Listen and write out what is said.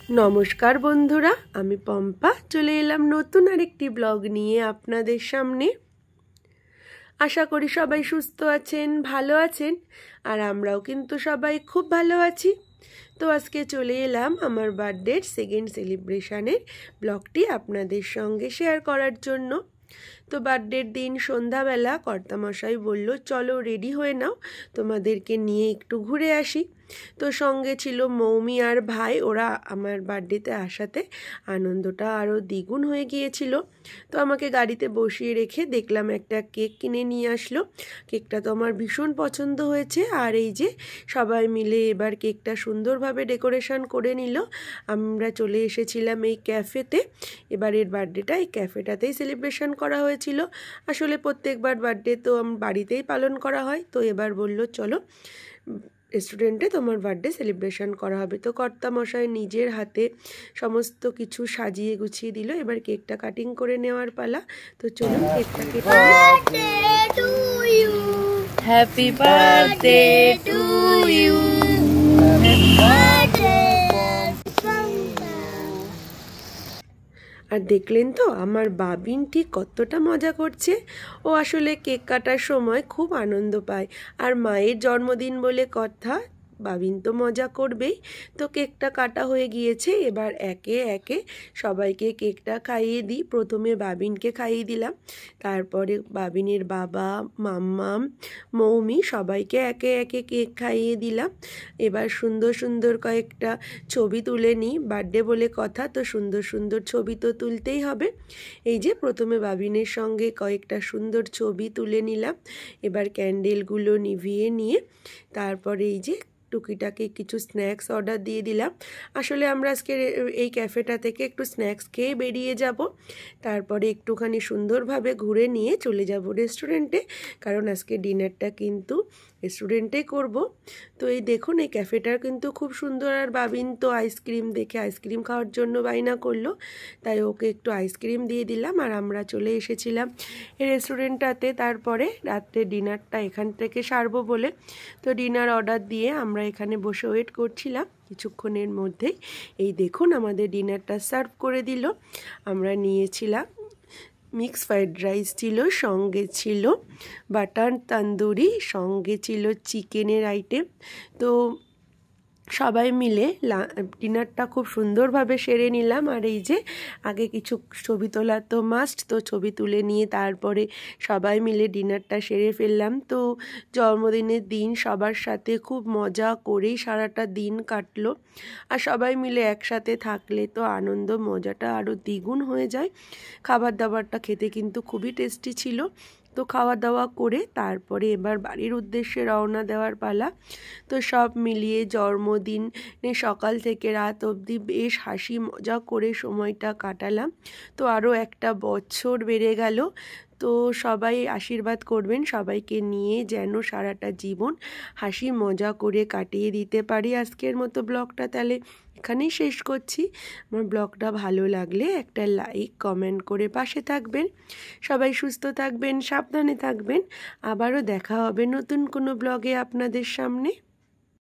নমস্কার বন্ধুরা, আমি পম্পা চলে এলাম নতুন আরেকটি ব্লগ নিয়ে আপনাদের সামনে। আশা করি সবাই সুস্থ আছেন, ভালো আছেন, আর আমরাও কিন্তু সবাই খুব ভালো আছি। তো আজকে চলে এলাম আমার বার্থডের সেকেন্ড সেলিব্রেশনের ব্লগটি আপনাদের সঙ্গে শেয়ার করার জন্য। তো বার্থডের দিন সন্ধ্যাবেলা কর্তামশাই বলল, চলো রেডি হয়ে নাও, তোমাদেরকে নিয়ে একটু ঘুরে আসি। তো সঙ্গে ছিল মৌমি আর ভাই, ওরা আমার বার্থডেতে আসাতে আনন্দটা আরও দ্বিগুণ হয়ে গিয়েছিল। তো আমাকে গাড়িতে বসিয়ে রেখে দেখলাম একটা কেক কিনে নিয়ে আসলো। কেকটা তো আমার ভীষণ পছন্দ হয়েছে, আর এই যে সবাই মিলে এবার কেকটা সুন্দরভাবে ডেকোরেশন করে নিল। আমরা চলে এসেছিলাম এই ক্যাফেতে। এবারের বার্থডেটা এই ক্যাফেটাতেই সেলিব্রেশন করা হয়েছিল। আসলে প্রত্যেকবার বার্থডে তো বাড়িতেই পালন করা হয়, তো এবার বলল চলো রেস্টুরেন্টে তোমার বার্থডে সেলিব্রেশন করা হবে। তো কর্তামশাই নিজের হাতে সমস্ত কিছু সাজিয়ে গুছিয়ে দিল। এবার কেকটা কাটিং করে নেওয়ার পালা। তো চলুন কেকটা কেটে হ্যাপি বার্থডে টু ইউ। আর দেখলেন তো আমার বাবিনটি কতটা মজা করছে। ও আসলে কেক কাটার সময় খুব আনন্দ পায়, আর মায়ের জন্মদিন বলে কথা, বাবিন তো মজা করবেই। তো কেকটা কাটা হয়ে গিয়েছে, এবার একে একে সবাইকে কেকটা খাইয়ে দিই। প্রথমে বাবিনকে খাইয়ে দিলাম, তারপরে বাবিনের বাবা, মাম্মাম, মৌমি সবাইকে একে একে কেক খাইয়ে দিলাম। এবার সুন্দর সুন্দর কয়েকটা ছবি তুলে নিই, বার্থডে বলে কথা, তো সুন্দর সুন্দর ছবি তো তুলতেই হবে। এই যে প্রথমে বাবিনের সঙ্গে কয়েকটা সুন্দর ছবি তুলে নিলাম। এবার ক্যান্ডেলগুলো নিভিয়ে নিয়ে তারপরে এই যে টুকিটাকে কিছু স্ন্যাক্স অর্ডার দিয়ে দিলাম। আসলে আমরা আজকে এই ক্যাফেটা থেকে একটু স্ন্যাক্স খেয়ে বেরিয়ে যাব, তারপরে একটুখানি সুন্দরভাবে ঘুরে নিয়ে চলে যাব রেস্টুরেন্টে, কারণ আজকে ডিনারটা কিন্তু রেস্টুরেন্টে করব। তো এই দেখুন এই ক্যাফেটা কিন্তু খুব সুন্দর, আর বাবিন তো আইসক্রিম দেখে আইসক্রিম খাওয়ার জন্য বায়না করলো, তাই ওকে একটু আইসক্রিম দিয়ে দিলাম। আর আমরা চলে এসেছিলাম এই রেস্টুরেন্টটাতে, তারপরে রাত্রে ডিনারটা এখান থেকে সারবো বলে। তো ডিনার অর্ডার দিয়ে আমরা এখানে বসে ওয়েট করছিলাম। কিছুক্ষণের মধ্যেই এই দেখুন আমাদের ডিনারটা সার্ভ করে দিল। আমরা নিয়েছিলাম মিক্স ফ্রাইড রাইস, ছিল সঙ্গে ছিল বাটার তন্দুরি, সঙ্গে ছিল চিকেনের আইটেম। তো সবাই মিলে ডিনারটা খুব সুন্দরভাবে সেরে নিলাম। আর এই যে আগে কিছু ছবি তোলা তো মাস্ট, তো ছবি তুলে নিয়ে তারপরে সবাই মিলে ডিনারটা সেরে ফেললাম। তো জন্মদিনের দিন সবার সাথে খুব মজা করেই সারাটা দিন কাটলো, আর সবাই মিলে একসাথে থাকলে তো আনন্দ মজাটা আরও দ্বিগুণ হয়ে যায়। খাবার দাবারটা খেতে কিন্তু খুবই টেস্টি ছিল। তো খাওয়া দাওয়া করে তারপরে এবার বাড়ির উদ্দেশ্যে রওনা দেওয়ার পালা। তো সব মিলিয়ে জন্মদিনে সকাল থেকে রাত অবধি বেশ হাসি মজা করে সময়টা কাটালাম। তো আরও একটা বছর বেড়ে গেল। তো সবাই আশীর্বাদ করবেন সবাইকে নিয়ে, যেন সারাটা জীবন হাসি মজা করে কাটিয়ে দিতে পারি। আজকের মতো ব্লগটা তাহলে এখানেই শেষ করছি। আমার ব্লগটা ভালো লাগলে একটা লাইক কমেন্ট করে পাশে থাকবেন। সবাই সুস্থ থাকবেন, সাবধানে থাকবেন। আবারও দেখা হবে নতুন কোনো ব্লগে আপনাদের সামনে।